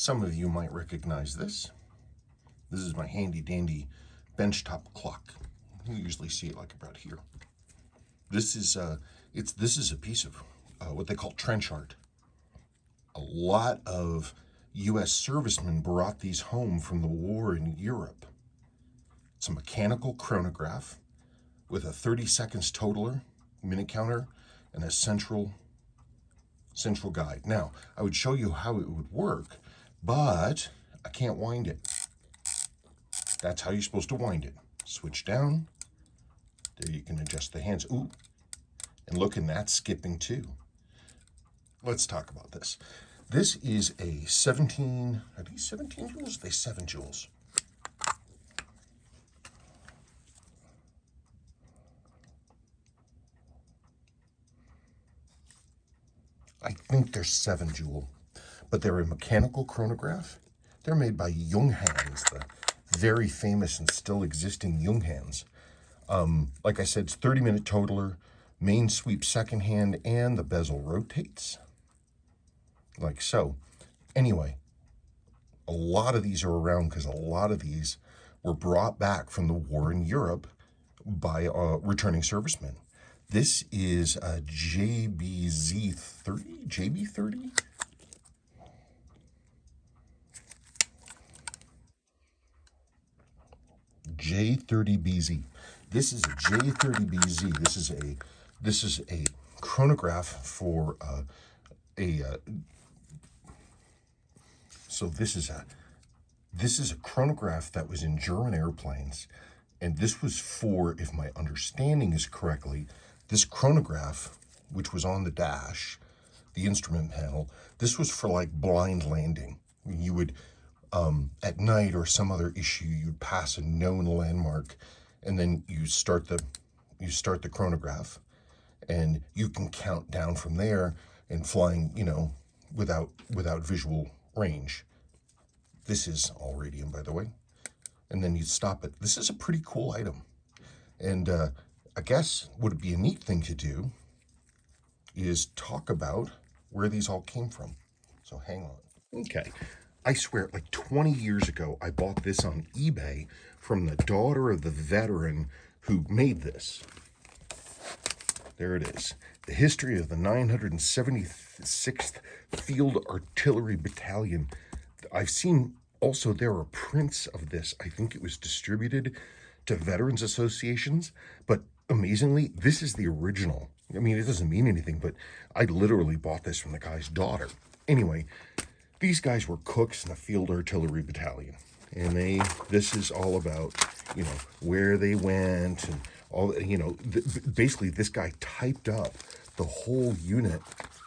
Some of you might recognize this. This is my handy dandy benchtop clock. You usually see it like about here. This is a piece of what they call trench art. A lot of U.S. servicemen brought these home from the war in Europe. It's a mechanical chronograph with a 30 seconds totaler, minute counter, and a central guide. Now, I would show you how it would work, but I can't wind it. That's how you're supposed to wind it. Switch down. There you can adjust the hands. Ooh, and look, and that's skipping too. Let's talk about this. This is a 17, are these 17 joules? Are they 7 joules? I think they're 7 joule, but they're a mechanical chronograph. They're made by Junghans, the very famous and still existing Junghans. Like I said, it's 30-minute totaler, main sweep second hand, and the bezel rotates, like so. Anyway, a lot of these are around because a lot of these were brought back from the war in Europe by returning servicemen. This is a JB30? J30BZ. This is a J30BZ. This is a chronograph for so this is a chronograph that was in German airplanes, and this was for, if my understanding is correctly, this chronograph, which was on the dash, the instrument panel, this was for like blind landing. You would, at night or some other issue, you'd pass a known landmark, and then you start the chronograph, and you can count down from there and flying, you know, without visual range. This is all radium, by the way. And then you stop it. This is a pretty cool item. And I guess what would be a neat thing to do is talk about where these all came from. So hang on. Okay. I swear, like 20 years ago, I bought this on eBay from the daughter of the veteran who made this. There it is. The history of the 976th Field Artillery Battalion. I've seen also there are prints of this. I think it was distributed to veterans associations, but amazingly, this is the original. I mean, it doesn't mean anything, but I literally bought this from the guy's daughter. Anyway, these guys were cooks in the Field Artillery Battalion, and this is all about, you know, where they went and all, you know, basically this guy typed up the whole unit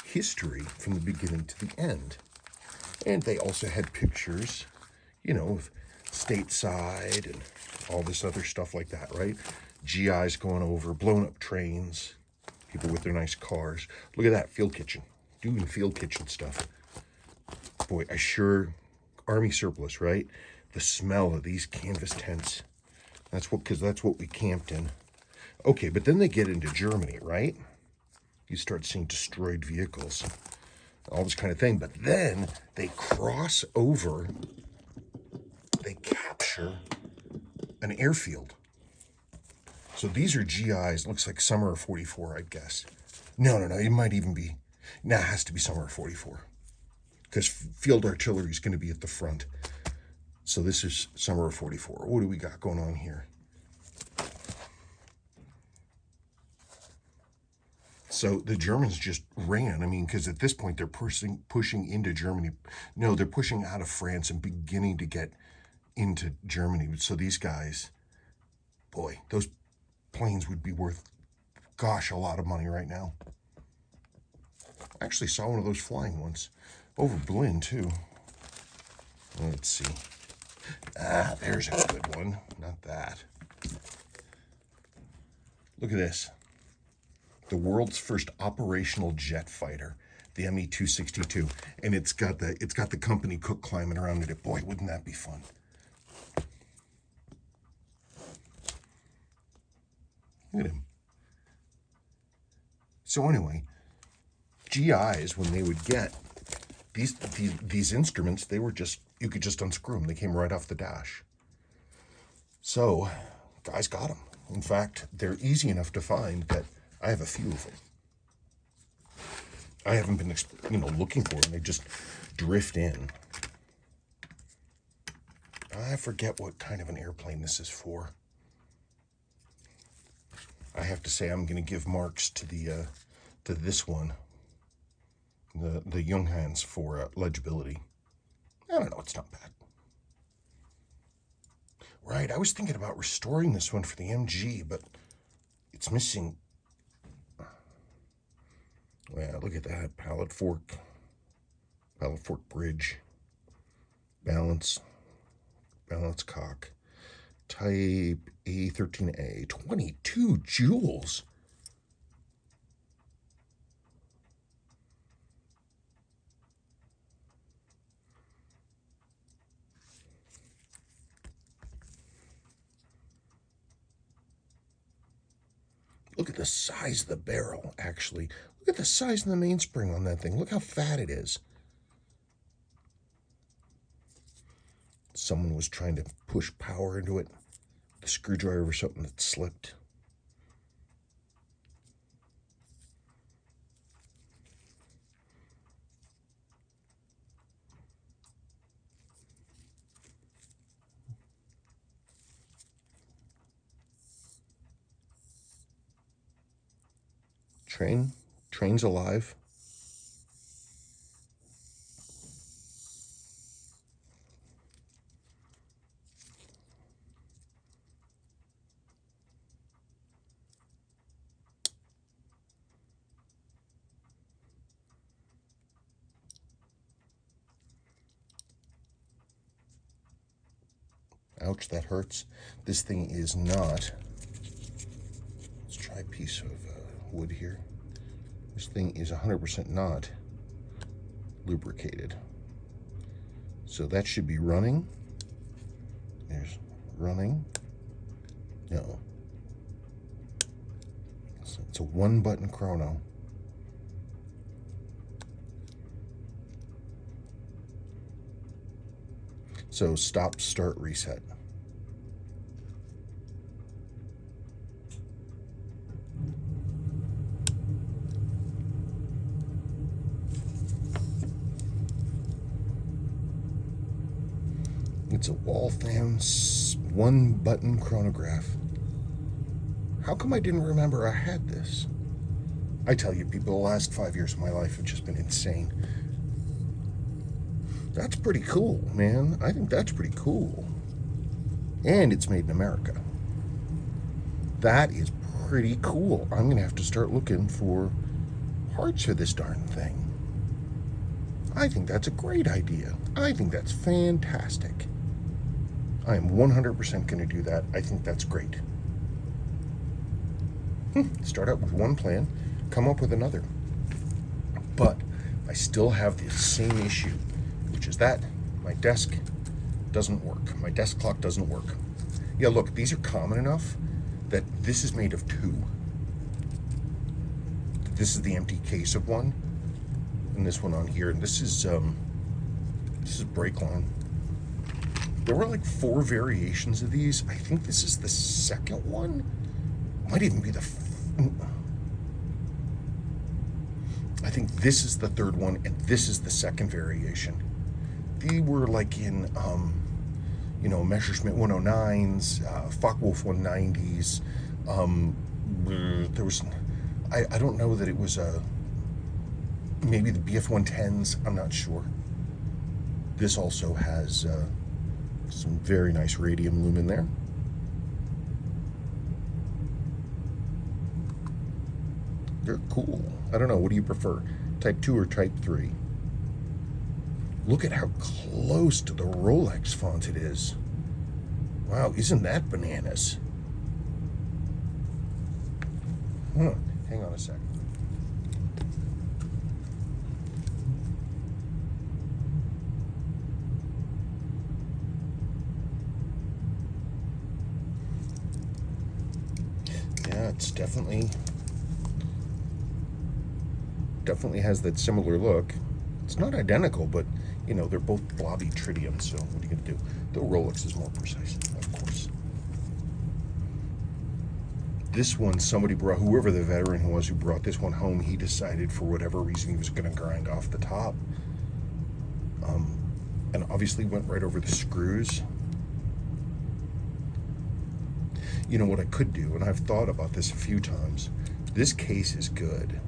history from the beginning to the end. And they also had pictures, you know, of stateside and all this other stuff like that, right? GIs going over, blown up trains, people with their nice cars. Look at that, field kitchen, doing field kitchen stuff. Boy, Army surplus, right? The smell of these canvas tents. Because that's what we camped in. Okay, but then they get into Germany, right? You start seeing destroyed vehicles, all this kind of thing. But then they cross over, they capture an airfield. So these are GIs, looks like summer of 44, I guess. No, it might even be, it has to be summer of 44. Because field artillery is going to be at the front. So this is summer of 44. What do we got going on here? So the Germans just ran. I mean, because at this point they're pushing into Germany. No, they're pushing out of France and beginning to get into Germany. So these guys, boy, those planes would be worth, gosh, a lot of money right now. I actually saw one of those flying once. Over Berlin, too. Let's see. There's a good one. Not that. Look at this. The world's first operational jet fighter, the Me-262. And it's got the company cook climbing around in it. Boy, wouldn't that be fun? Look at him. So anyway, GIs, when they would get these instruments, they were just, you could just unscrew them. They came right off the dash. So, guys got them. In fact, they're easy enough to find that I have a few of them. I haven't been, looking for them. They just drift in. I forget what kind of an airplane this is for. I have to say I'm going to give marks to the to this one, the Junghans, for legibility. I don't know, it's not bad. Right, I was thinking about restoring this one for the MG, but it's missing. Well, look at that. Pallet fork bridge, balance cock, type A13A, 22 joules. Look at the size of the barrel, actually. Look at the size of the mainspring on that thing. Look how fat it is. Someone was trying to push power into it. The screwdriver or something that slipped. Train's alive. Ouch, that hurts. This thing is not. Let's try a piece of wood here. This thing is 100% not lubricated. So that should be running. There's running. No. So it's a one-button chrono. So stop, start, reset. It's a Waltham one-button chronograph. How come I didn't remember I had this? I tell you, people, the last 5 years of my life have just been insane. That's pretty cool, man. I think that's pretty cool. And it's made in America. That is pretty cool. I'm going to have to start looking for parts for this darn thing. I think that's a great idea. I think that's fantastic. I am 100% going to do that. I think that's great. Start out with one plan, come up with another. But I still have the same issue, which is that my desk doesn't work. My desk clock doesn't work. Yeah, look, these are common enough that this is made of two. This is the empty case of one, and this one on here, and this is brake line. There were like 4 variations of these. I think this is the second one. Might even be the. I think this is the third one, and this is the second variation. They were like in, Messerschmitt 109s, Focke-Wulf 190s. There was, I don't know that it was maybe the BF 110s. I'm not sure. This also has some very nice radium lumen there. They're cool. I don't know, what do you prefer? Type 2 or Type 3? Look at how close to the Rolex font it is. Wow, isn't that bananas? Hang on a second. Yeah, it's definitely has that similar look. It's not identical, but you know, they're both blobby tritium, so what are you gonna do? The Rolex is more precise, of course. This one, somebody brought, whoever the veteran was who brought this one home, he decided for whatever reason he was gonna grind off the top. And obviously went right over the screws. You know what I could do, and I've thought about this a few times, this case is good.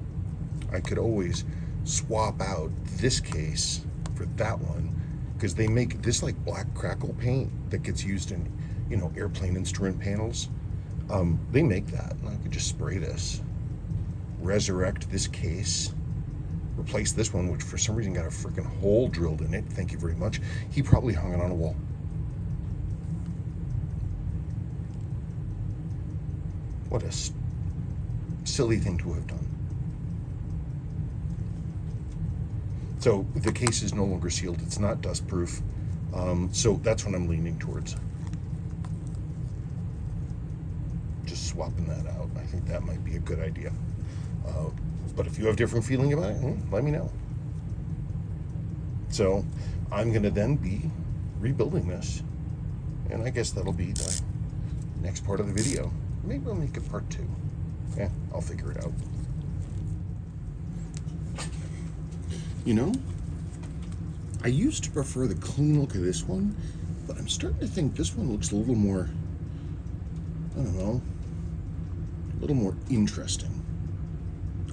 I could always swap out this case for that one, because they make this like black crackle paint that gets used in, you know, airplane instrument panels. They make that, and I could just spray this, resurrect this case, replace this one, which for some reason got a freaking hole drilled in it. Thank you very much. He probably hung it on a wall. What a silly thing to have done. So the case is no longer sealed. It's not dust proof. So that's what I'm leaning towards. Just swapping that out. I think that might be a good idea. But if you have a different feeling about it, let me know. So I'm going to then be rebuilding this. And I guess that'll be the next part of the video. Maybe I'll make it part 2. Yeah, I'll figure it out. You know, I used to prefer the clean look of this one, but I'm starting to think this one looks a little more, I don't know, a little more interesting.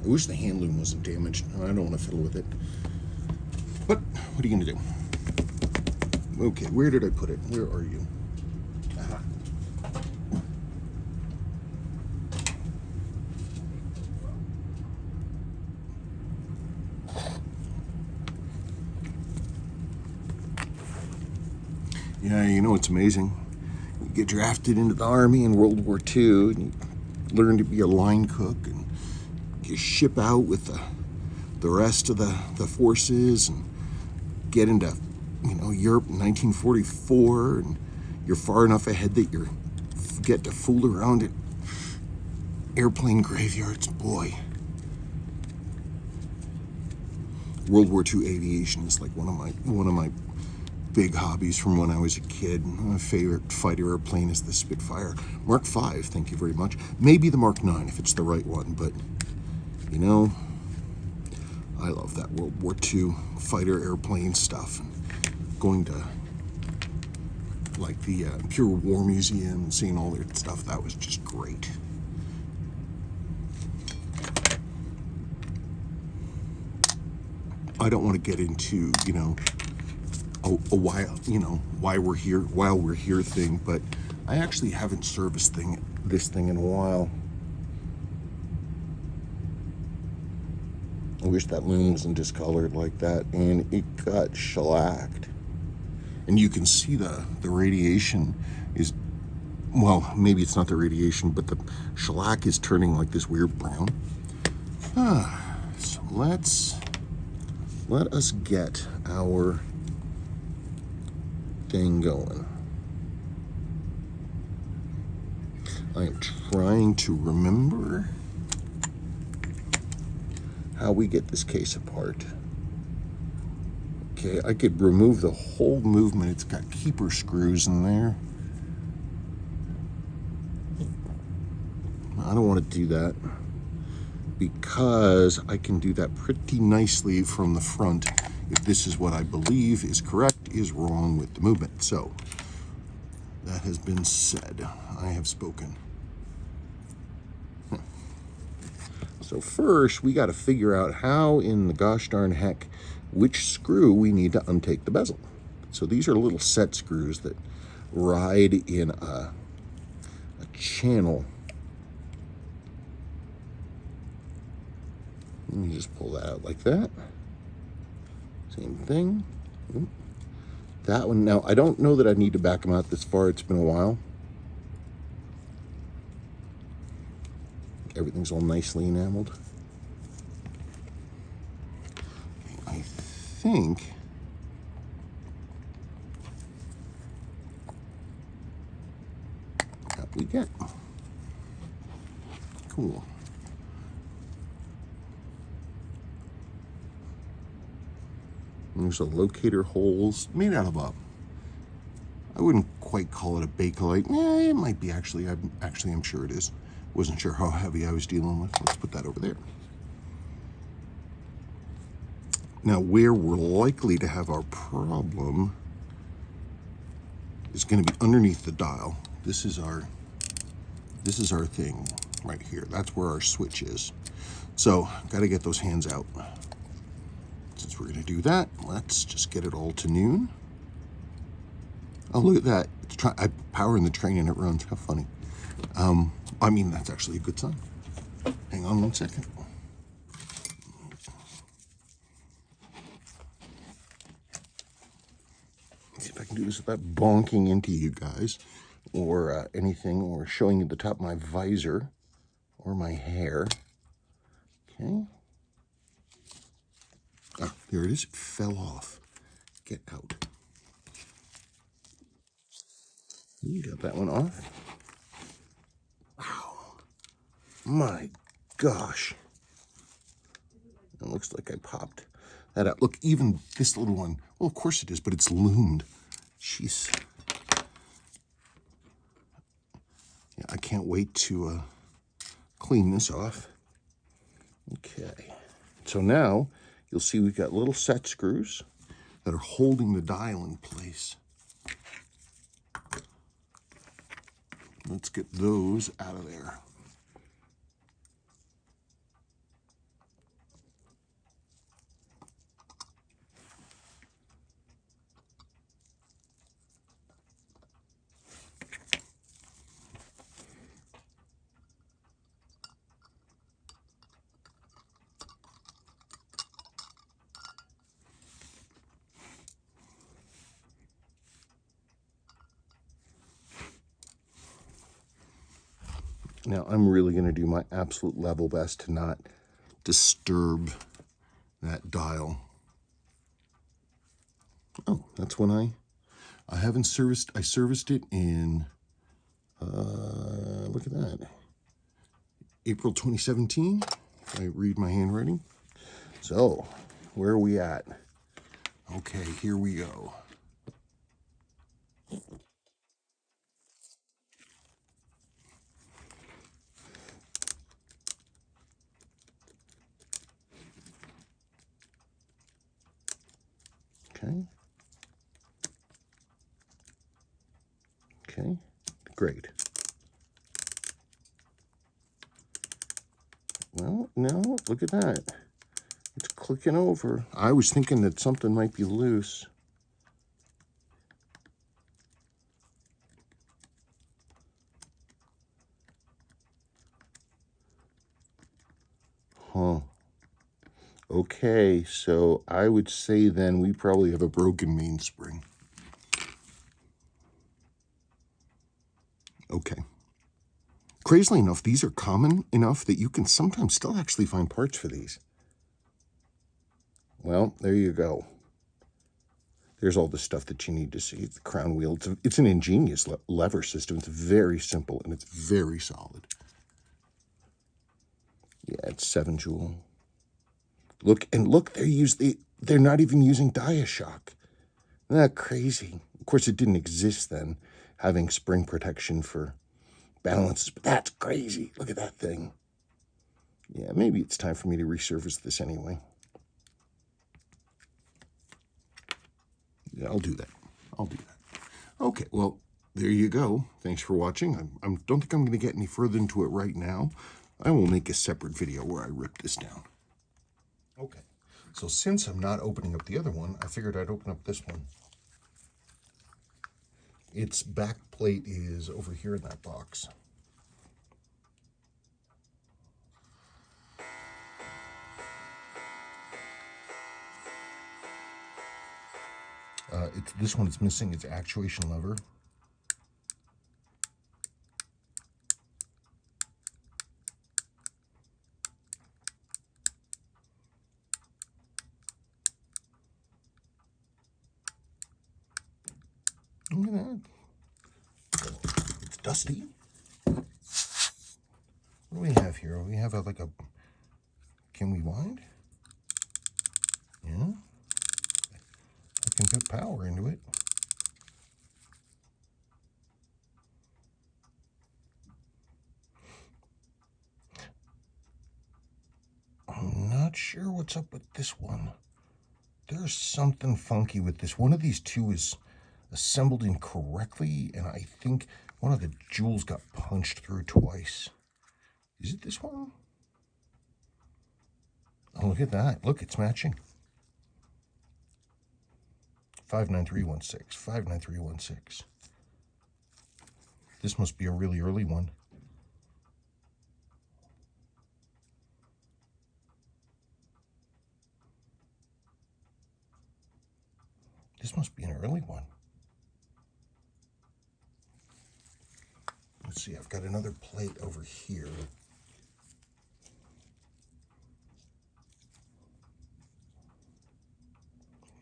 I wish the hand loom wasn't damaged. I don't want to fiddle with it. But what are you going to do? Okay, where did I put it? Where are you? Aha. Yeah, you know, it's amazing. You get drafted into the Army in World War II, and you learn to be a line cook, and you ship out with the rest of the forces and get into, you know, Europe in 1944, and you're far enough ahead that you get to fool around at airplane graveyards. Boy, World War II aviation is like one of my big hobbies from when I was a kid. My favorite fighter airplane is the Spitfire Mark V. Thank you very much. Maybe the Mark IX if it's the right one, but you know, I love that World War II fighter airplane stuff. Going to like the Pure War Museum and seeing all their stuff, that was just great. I don't want to get into, you know, a while, you know, while we're here thing, but I actually haven't serviced this thing in a while. I wish that loom wasn't discolored like that, and it got shellacked. And you can see the radiation is, well, maybe it's not the radiation, but the shellac is turning like this weird brown. So let us get our thing going. I am trying to remember how we get this case apart. Okay, I could remove the whole movement. It's got keeper screws in there. I don't want to do that because I can do that pretty nicely from the front if this is what I believe is correct, is wrong with the movement. So that has been said. I have spoken. So first, we got to figure out how in the gosh darn heck which screw we need to untake the bezel. So these are little set screws that ride in a channel. Let me just pull that out like that. Same thing. That one, now I don't know that I need to back them out this far. It's been a while. Everything's all nicely enameled. I think that we get. Cool. there's a locator holes made out of a, I wouldn't quite call it a Bakelite. It might be actually. I'm sure it is. Wasn't sure how heavy I was dealing with. Let's put that over there. Now, where we're likely to have our problem is going to be underneath the dial. This is our thing right here. That's where our switch is. So, got to get those hands out. Since we're going to do that, let's just get it all to noon. Oh, look at that. I'm powering the train and it runs. How funny. I mean, that's actually a good sign. Hang on one second. See if I can do this without bonking into you guys or anything, or showing you the top of my visor or my hair. Okay. Ah, there it is. It fell off. Get out. You got that one off. Wow. My gosh. It looks like I popped that out. Look, even this little one. Well, of course it is, but it's loomed. Jeez. Yeah, I can't wait to clean this off. Okay. So now you'll see we've got little set screws that are holding the dial in place. Let's get those out of there. Now, I'm really going to do my absolute level best to not disturb that dial. Oh, that's when I haven't serviced. I serviced it in, look at that, April 2017, if I read my handwriting. So, where are we at? Okay, here we go. Okay. Okay, great. Well, no, look at that. It's clicking over. I was thinking that something might be loose. Huh. Okay, so I would say then we probably have a broken mainspring. Okay. Crazily enough, these are common enough that you can sometimes still actually find parts for these. Well, there you go. There's all the stuff that you need to see. The crown wheel. It's an ingenious lever system. It's very simple and it's very solid. Yeah, it's 7 joule. Look, they're not even using Dia-Shock. Isn't that crazy? Of course, it didn't exist then, having spring protection for balance, but that's crazy. Look at that thing. Yeah, maybe it's time for me to resurface this anyway. Yeah, I'll do that. Okay, well, there you go. Thanks for watching. I don't think I'm going to get any further into it right now. I will make a separate video where I rip this down. Okay, so since I'm not opening up the other one, I figured I'd open up this one. Its back plate is over here in that box. This one is missing its actuation lever. Look at that. It's dusty. What do we have here? We have like a, can we wind? Yeah. put power into it. I'm not sure what's up with this one. There's something funky with this. One of these two is assembled incorrectly, and I think one of the jewels got punched through twice. Is it this one? Oh, look at that. Look, it's matching. 59316, 59316. This must be a really early one. This must be an early one. Let's see, I've got another plate over here.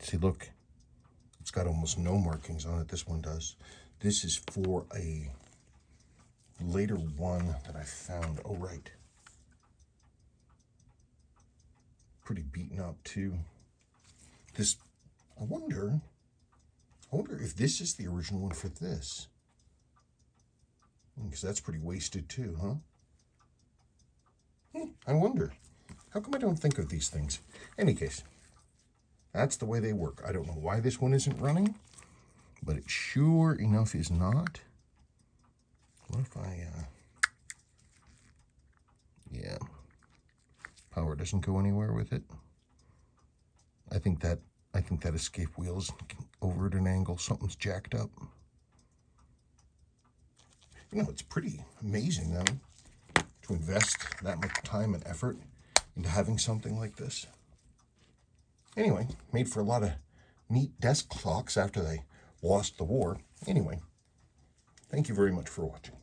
See, look, it's got almost no markings on it. This one does. This is for a later one that I found. Oh, right. Pretty beaten up, too. This, I wonder if this is the original one for this. Because that's pretty wasted, too, huh? I wonder. How come I don't think of these things? Any case, that's the way they work. I don't know why this one isn't running, but it sure enough is not. What if I, yeah, power doesn't go anywhere with it. I think that escape wheel is over at an angle. Something's jacked up. You know, it's pretty amazing, though, to invest that much time and effort into having something like this. Anyway, made for a lot of neat desk clocks after they lost the war. Anyway, thank you very much for watching.